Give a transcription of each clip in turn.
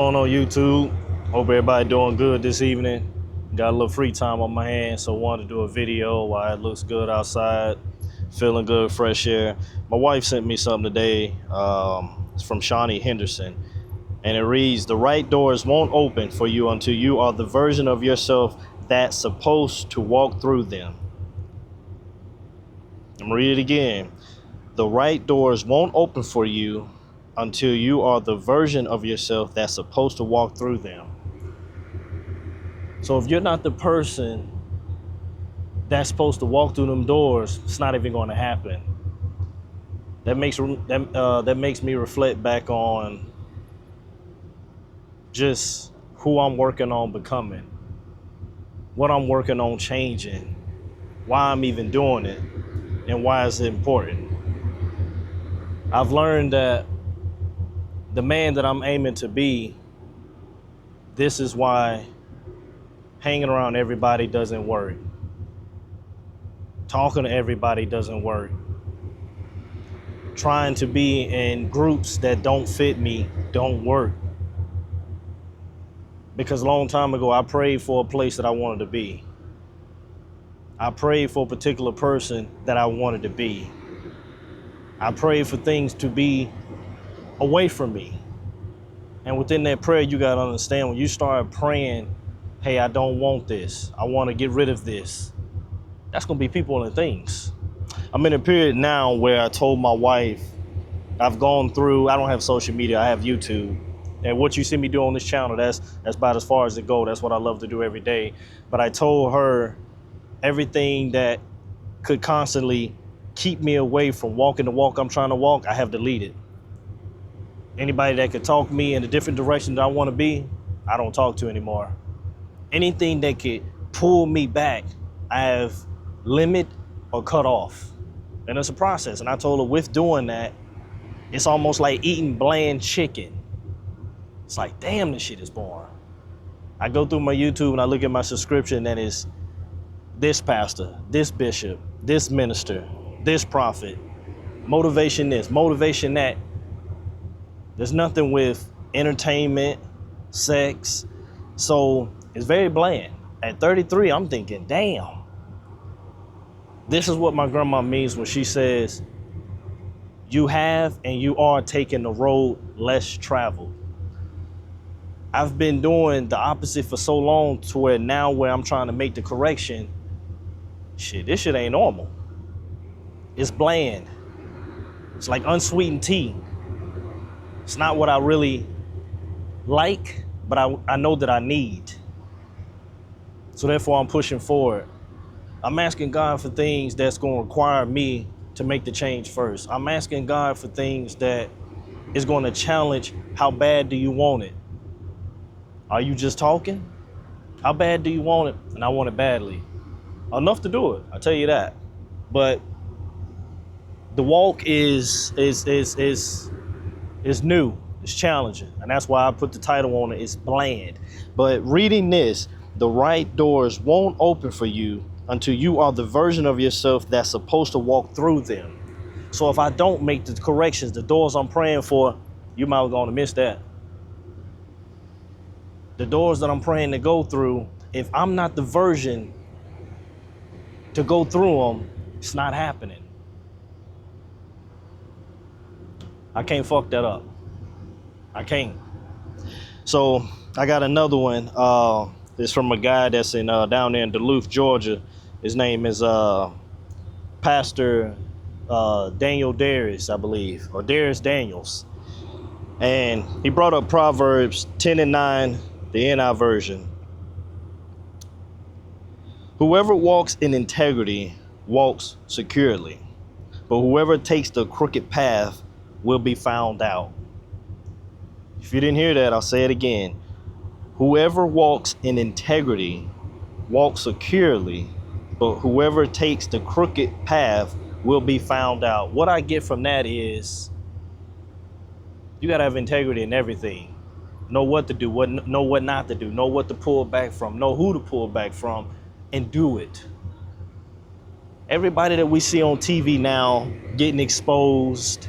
On YouTube. Hope everybody doing good this evening. Got a little free time on my hands, so wanted to do a video while it looks good outside. Feeling good, fresh air. My wife sent me something today. It's from Shawnee Henderson, and it reads, "The right doors won't open for you until you are the version of yourself that's supposed to walk through them." I'm gonna read it again. The right doors won't open for you until you are the version of yourself that's supposed to walk through them. So if you're not the person that's supposed to walk through them doors, it's not even going to happen. That makes me reflect back on just who I'm working on becoming, what I'm working on changing, why I'm even doing it, and why it's important. I've learned that the man that I'm aiming to be, this is why hanging around everybody doesn't work. Talking to everybody doesn't work. Trying to be in groups that don't fit me don't work. Because a long time ago, I prayed for a place that I wanted to be. I prayed for a particular person that I wanted to be. I prayed for things to be away from me. And within that prayer, you got to understand, when you start praying, hey, I don't want this, I want to get rid of this, that's going to be people and things. I'm in a period now where I told my wife, I've gone through, I don't have social media, I have YouTube. And what you see me do on this channel, that's about as far as it goes. That's what I love to do every day. But I told her everything that could constantly keep me away from walking the walk I'm trying to walk, I have deleted. Anybody that could talk me in a different direction that I want to be, I don't talk to anymore. Anything that could pull me back, I have limited or cut off. And it's a process. And I told her with doing that, it's almost like eating bland chicken. It's like, damn, this shit is boring. I go through my YouTube and I look at my subscription, and it's this pastor, this bishop, this minister, this prophet, motivation this, motivation that. There's nothing with entertainment, sex. So it's very bland. At 33, I'm thinking, damn. This is what my grandma means when she says, you have and you are taking the road less traveled. I've been doing the opposite for so long to where now where I'm trying to make the correction, shit, this shit ain't normal. It's bland. It's like unsweetened tea. It's not what I really like, but I know that I need. So therefore I'm pushing forward. I'm asking God for things that's going to require me to make the change first. I'm asking God for things that is going to challenge, how bad do you want it? Are you just talking? How bad do you want it? And I want it badly. Enough to do it, I'll tell you that. But the walk is new, it's challenging. And that's why I put the title on it, it's bland. But reading this, the right doors won't open for you until you are the version of yourself that's supposed to walk through them. So if I don't make the corrections, the doors I'm praying for, you might be going to miss that. The doors that I'm praying to go through, if I'm not the version to go through them, it's not happening. I can't fuck that up. I can't. So I got another one. It's from a guy that's in down there in Duluth, Georgia. His name is Pastor Daniel Darius, I believe, or Darius Daniels. And he brought up Proverbs 10:9, the NI version. Whoever walks in integrity walks securely, but whoever takes the crooked path will be found out. If you didn't hear that, I'll say it again. Whoever walks in integrity walks securely, but whoever takes the crooked path will be found out. What I get from that is you got to have integrity in everything. Know what to do, know what not to do, know what to pull back from, know who to pull back from, and do it. Everybody that we see on TV now getting exposed,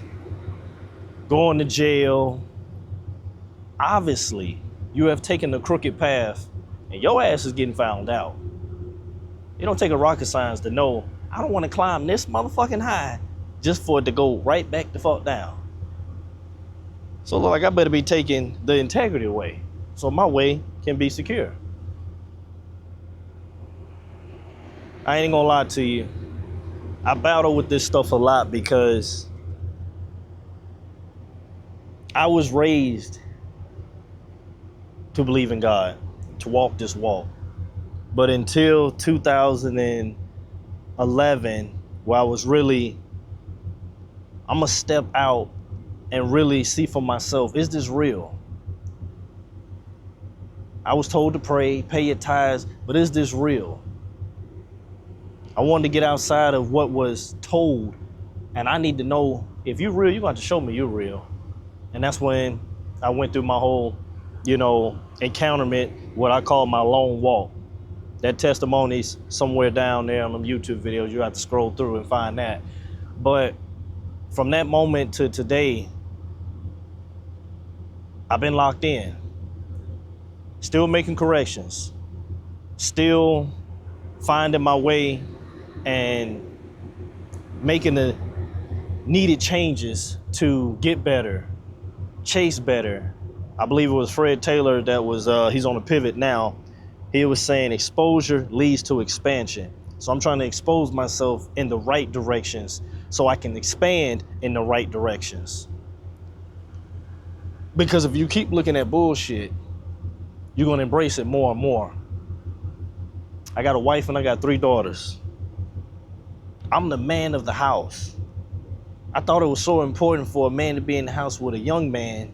going to jail, obviously you have taken the crooked path and your ass is getting found out. It don't take a rocket science to know I don't want to climb this motherfucking high just for it to go right back the fuck down. So look, like I better be taking the integrity away so my way can be secure. I ain't gonna lie to you. I battle with this stuff a lot because I was raised to believe in God, to walk this walk. But until 2011, where I was really, I'm gonna step out and really see for myself, is this real? I was told to pray, pay your tithes, but is this real? I wanted to get outside of what was told, and I need to know if you're real, you're going to have to show me you're real. And that's when I went through my whole, encounterment, what I call my lone walk. That testimony's somewhere down there on them YouTube videos. You have to scroll through and find that. But from that moment to today, I've been locked in. Still making corrections. Still finding my way and making the needed changes to get better, chase better. I believe it was Fred Taylor that was, he's on a pivot now. He was saying exposure leads to expansion. So I'm trying to expose myself in the right directions so I can expand in the right directions. Because if you keep looking at bullshit, you're gonna embrace it more and more. I got a wife and I got 3 daughters. I'm the man of the house. I thought it was so important for a man to be in the house with a young man.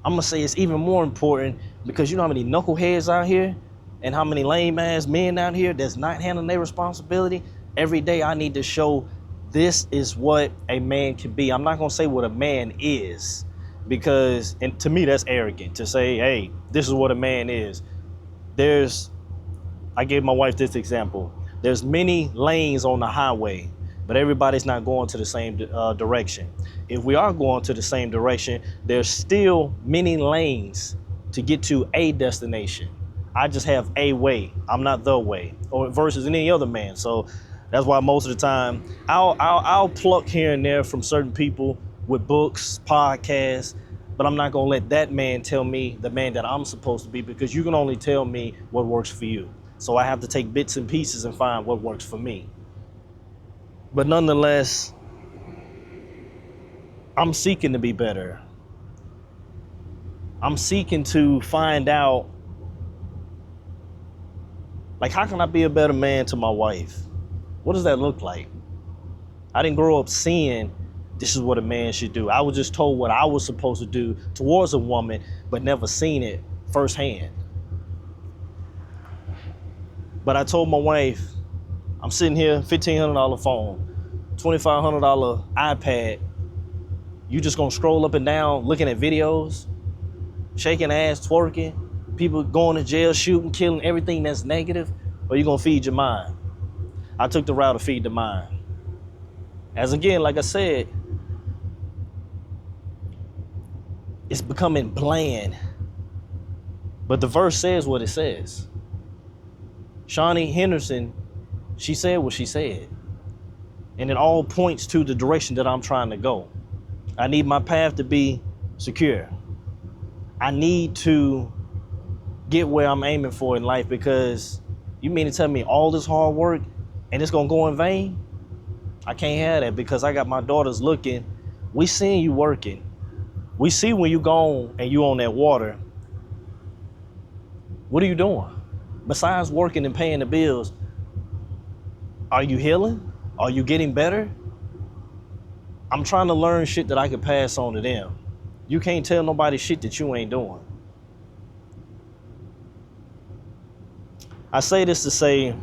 I'm gonna say it's even more important because you know how many knuckleheads out here and how many lame ass men out here that's not handling their responsibility. Every day I need to show this is what a man can be. I'm not gonna say what a man is because, and to me that's arrogant to say, hey, this is what a man is. I gave my wife this example. There's many lanes on the highway, but everybody's not going to the same direction. If we are going to the same direction, there's still many lanes to get to a destination. I just have a way. I'm not the way, or versus any other man. So that's why most of the time I'll pluck here and there from certain people with books, podcasts, but I'm not gonna let that man tell me the man that I'm supposed to be, because you can only tell me what works for you. So I have to take bits and pieces and find what works for me. But nonetheless, I'm seeking to be better. I'm seeking to find out, like, how can I be a better man to my wife? What does that look like? I didn't grow up seeing this is what a man should do. I was just told what I was supposed to do towards a woman, but never seen it firsthand. But I told my wife, I'm sitting here, $1,500 phone, $2,500 iPad. You just gonna scroll up and down looking at videos, shaking ass, twerking, people going to jail, shooting, killing, everything that's negative, or you gonna feed your mind? I took the route to feed the mind. As again, like I said, it's becoming bland. But the verse says what it says. Shawnee Henderson, she said what she said. And it all points to the direction that I'm trying to go. I need my path to be secure. I need to get where I'm aiming for in life, because you mean to tell me all this hard work and it's gonna go in vain? I can't have that, because I got my daughters looking. We seeing you working. We see when you gone and you on that water. What are you doing? Besides working and paying the bills, are you healing? Are you getting better? I'm trying to learn shit that I can pass on to them. You can't tell nobody shit that you ain't doing. I say this to say,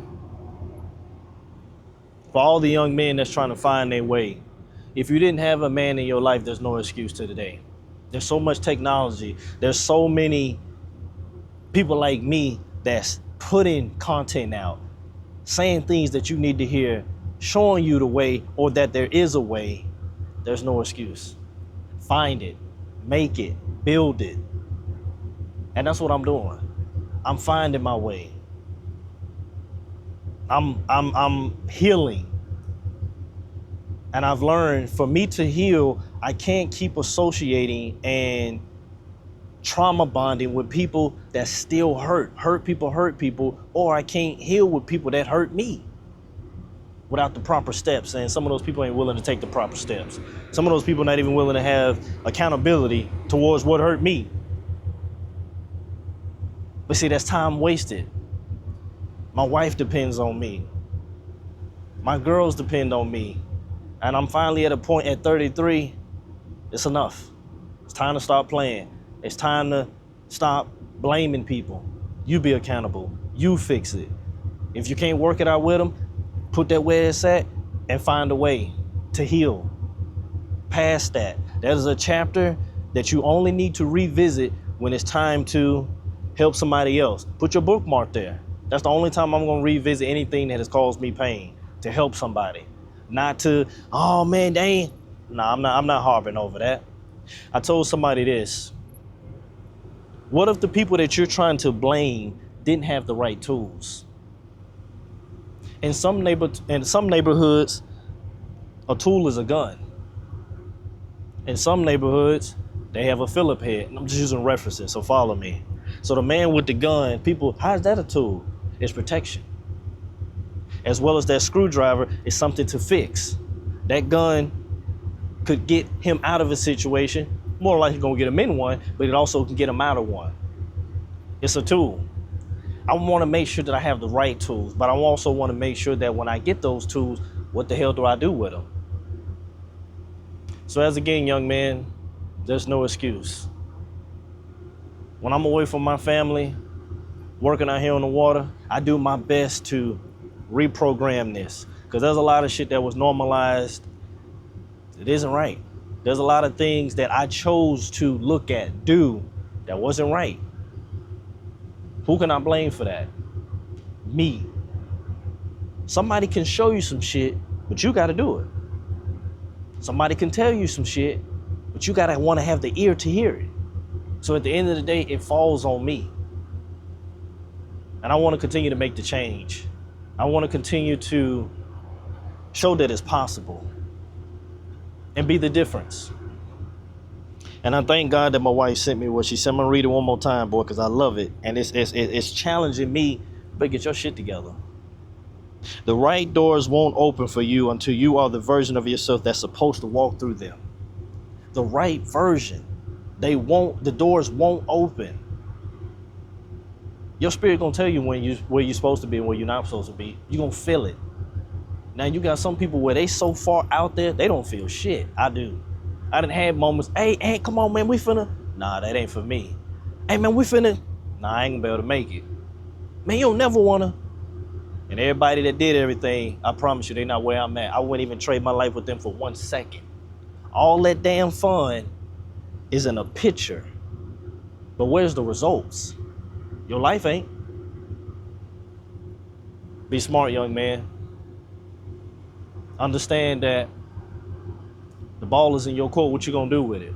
for all the young men that's trying to find their way, if you didn't have a man in your life, there's no excuse to today. There's so much technology. There's so many people like me that's putting content out, saying things that you need to hear, showing you the way, or that there is a way. There's no excuse. Find it. make it, build it. And that's what I'm doing. I'm finding my way. I'm healing. And I've learned for me to heal, I can't keep associating and trauma bonding with people that still hurt people, or I can't heal with people that hurt me without the proper steps. And some of those people ain't willing to take the proper steps. Some of those people not even willing to have accountability towards what hurt me. But see, that's time wasted. My wife depends on me. My girls depend on me. And I'm finally at a point at 33, it's enough. It's time to stop playing. It's time to stop blaming people. You be accountable. You fix it. If you can't work it out with them, put that where it's at and find a way to heal. Past that. That is a chapter that you only need to revisit when it's time to help somebody else. Put your bookmark there. That's the only time I'm gonna revisit anything that has caused me pain, to help somebody. Not to, oh man, dang. Nah, I'm not harping over that. I told somebody this. What if the people that you're trying to blame didn't have the right tools? In some neighborhoods, a tool is a gun. In some neighborhoods, they have a Phillip head. I'm just using references, so follow me. So the man with the gun, people, how is that a tool? It's protection. As well as that screwdriver is something to fix. That gun could get him out of a situation, more likely gonna get him in one, but it also can get him out of one. It's a tool. I wanna make sure that I have the right tools, but I also wanna make sure that when I get those tools, what the hell do I do with them? So as again, young man, there's no excuse. When I'm away from my family, working out here on the water, I do my best to reprogram this, because there's a lot of shit that was normalized. It isn't right. There's a lot of things that I chose to look at, do, that wasn't right. Who can I blame for that? Me. Somebody can show you some shit, but you gotta do it. Somebody can tell you some shit, but you gotta wanna have the ear to hear it. So at the end of the day, it falls on me. And I wanna continue to make the change. I wanna continue to show that it's possible and be the difference. And I thank God that my wife sent me what she sent. I'm gonna read it one more time, boy, because I love it. And it's challenging me, but get your shit together. The right doors won't open for you until you are the version of yourself that's supposed to walk through them. The right version. The doors won't open. Your spirit gonna tell you where you're supposed to be and where you're not supposed to be. You're gonna feel it. Now you got some people where they so far out there, they don't feel shit. I do. I done had moments, hey, come on, man, we finna. Nah, that ain't for me. Hey, man, we finna. Nah, I ain't gonna be able to make it. Man, you don't never wanna. And everybody that did everything, I promise you, they not where I'm at. I wouldn't even trade my life with them for 1 second. All that damn fun is in a picture. But where's the results? Your life ain't. Be smart, young man. Understand that the ball is in your court. What you gonna do with it?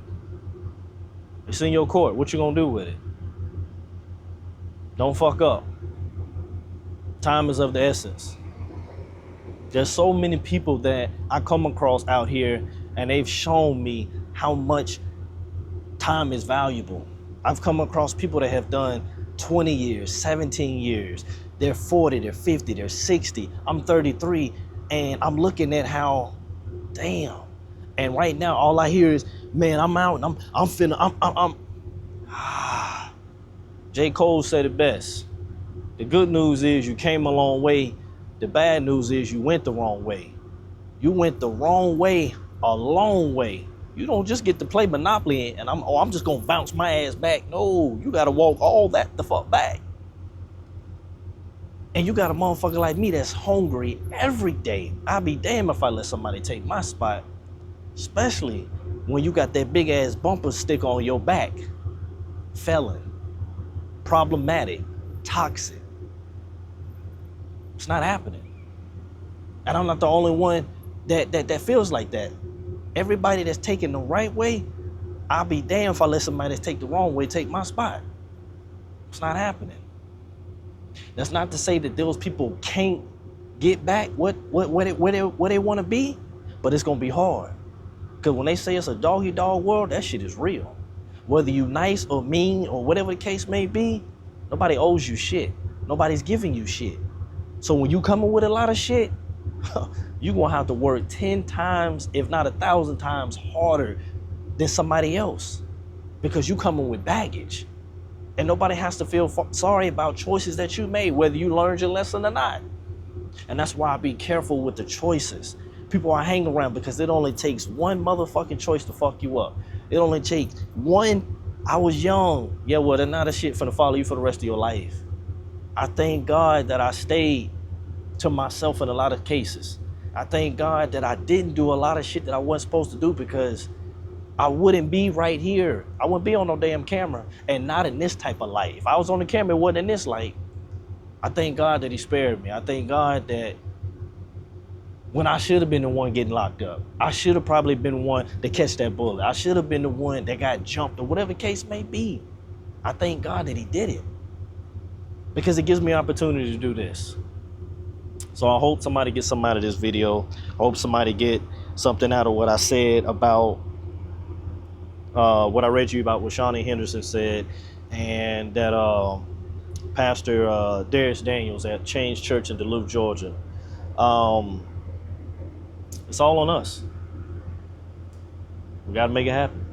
It's in your court. What you gonna do with it? Don't fuck up. Time is of the essence. There's so many people that I come across out here, and they've shown me how much time is valuable. I've come across people that have done 20 years, 17 years. They're 40, they're 50, they're 60. I'm 33, and I'm looking at how, damn. And right now, all I hear is, man, I'm out, and I'm J. Cole said it best. The good news is you came a long way. The bad news is you went the wrong way. You went the wrong way, a long way. You don't just get to play Monopoly and I'm just gonna bounce my ass back. No, you gotta walk all that the fuck back. And you got a motherfucker like me that's hungry every day. I'd be damned if I let somebody take my spot. Especially when you got that big ass bumper sticker on your back. Felon, problematic, toxic. It's not happening. And I'm not the only one that feels like that. Everybody that's taking the right way, I'll be damned if I let somebody that's take the wrong way take my spot. It's not happening. That's not to say that those people can't get back where they want to be, but it's gonna be hard. Because when they say it's a doggy dog world, that shit is real. Whether you nice or mean or whatever the case may be, nobody owes you shit. Nobody's giving you shit. So when you coming with a lot of shit, you're gonna have to work 10 times, if not 1,000 times harder than somebody else, because you coming with baggage. And nobody has to feel sorry about choices that you made, whether you learned your lesson or not. And that's why I be careful with the choices. People I hang around because it only takes one motherfucking choice to fuck you up. It only takes one. I was young. Yeah, well, then now that shit finna follow you for the rest of your life. I thank God that I stayed to myself in a lot of cases. I thank God that I didn't do a lot of shit that I wasn't supposed to do, because I wouldn't be right here. I wouldn't be on no damn camera, and not in this type of light. If I was on the camera, it wasn't in this light. I thank God that he spared me. I thank God that when I should have been the one getting locked up, I should have probably been the one to catch that bullet. I should have been the one that got jumped, or whatever the case may be. I thank God that he did it, because it gives me opportunity to do this. So I hope somebody gets something out of this video. I hope somebody get something out of what I said about what I read you about what Shawnee Henderson said, and that Pastor Darius Daniels at Change Church in Duluth, Georgia. It's all on us. We got to make it happen.